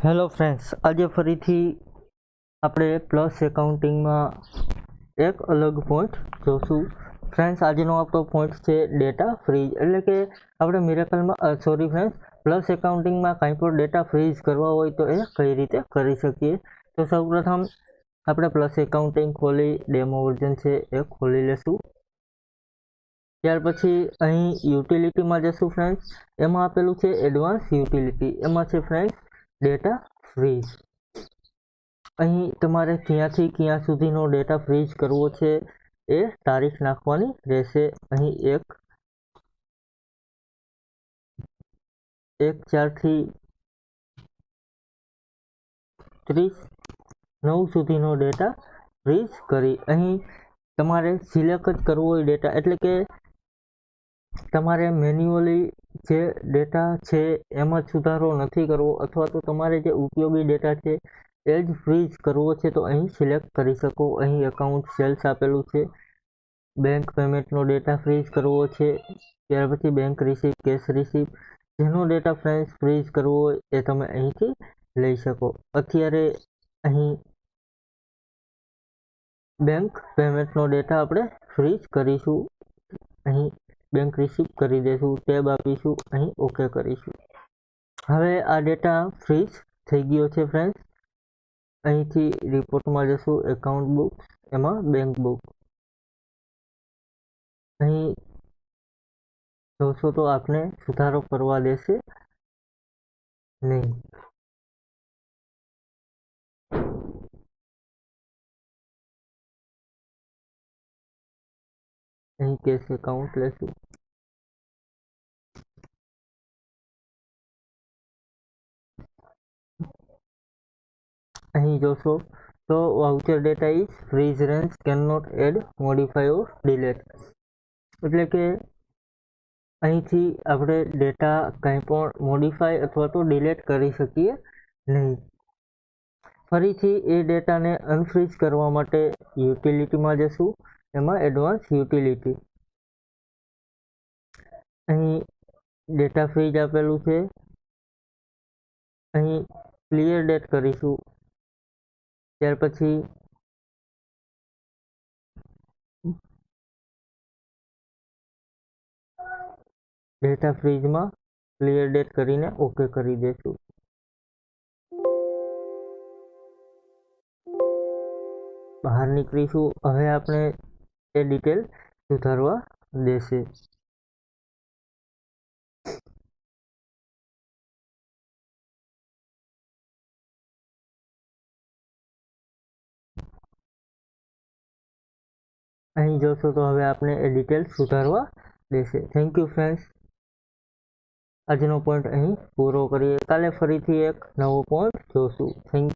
Hello friends, આજે ફરીથી આપણે પ્લસ એકાઉન્ટિંગમાં એક અલગ પોઈન્ટ જોશું. ફ્રેન્ડ્સ, આજનો આપણો પોઈન્ટ છે ડેટા ફ્રીઝ. એટલે કે આપણે મિરેકલમાં પ્લસ એકાઉન્ટિંગમાં કાંઈ પણ ડેટા ફ્રીઝ કરવા હોય તો એ કઈ રીતે કરી શકીએ. તો સૌપ્રથમ આપણે પ્લસ એકાઉન્ટિંગ ખોલી ડેમો વર્ઝન છે એ ખોલી લેશું. ત્યાર પછી અહીં યુટિલિટીમાં જશું ફ્રેન્ડ્સ. એમાં આપેલું છે એડવાન્સ યુટિલિટી. એમાં છે ફ્રેન્ડ્સ ડેટા ફ્રીઝ. અહીં તમારે ક્યાંથી ક્યાં સુધીનો ડેટા ફ્રીઝ કરવો છે એ તારીખ નાખવાની રહેશે. અહીં 1/4 થી 30/9 સુધીનો ડેટા ફ્રીઝ કરી અહીં તમારે સિલેક્ટ જ કરવો હોય ડેટા. એટલે કે તમારે મેન્યુઅલી જે ડેટા છે એમાં સુધારો નથી કરવો, અથવા તો તમારે જે ઉપયોગી ડેટા છે એ જ ફ્રીઝ કરવો છે તો અહીં સિલેક્ટ કરી શકો. અહીં એકાઉન્ટ સેલ્સ આપેલું છે. બેંક પેમેન્ટનો ડેટા ફ્રીઝ કરવો છે. ત્યાર પછી બેંક રિસીપ્ટ, કેશ રિસીપ્ટ, જેનો ડેટા ફ્રેન્ડ્સ ફ્રીઝ કરવો હોય એ તમે અહીંથી લઈ શકો. અત્યારે અહીં બેંક પેમેન્ટનો ડેટા આપણે ફ્રીઝ કરીશું. અહીં બેંક રિસીપ્ટ કરી દઈશું, ટેબ આપીશું, અહીં ઓકે કરીશું. હવે આ ડેટા ફ્રીઝ થઈ ગયો છે ફ્રેન્ડ્સ. અહીંથી રિપોર્ટમાં જશું, એકાઉન્ટ બુક, એમાં બેંક બુક. અહીં જોશો તો આપને સુધારો કરવા દેશે નહીં. અહીં કેશ એકાઉન્ટ લેશું. અહીં જોશો તો voucher data is freeze range can not add, modify or delete. એટલે કે અહીંથી આપણે ડેટા કંઈ પણ મોડિફાય અથવા તો ડિલેટ કરી શકીએ નહીં. ફરીથી એ ડેટાને અનફ્રીઝ કરવા માટે યુટિલિટીમાં જશું, એમાં એડવાન્સ યુટિલિટી. અહીં ડેટા ફ્રીઝ આપેલું છે. અહીં ક્લિયર ડેટ કરીશું. ત્યાર પછી ડેટા ફ્રીઝમાં ક્લિયર ડેટ કરીને ઓકે કરી દઈશું. બહાર નીકળીશું. હવે આપણે એ ડિટેલ સુધારવા દેશે. અહીં જોશો તો હવે આપણે એ ડિટેલ સુધારવા દેશે. Thank you friends. આજનો પોઈન્ટ અહીં પૂરો કરીએ. કાલે ફરીથી એક નવો પોઈન્ટ જોશું. Thank you.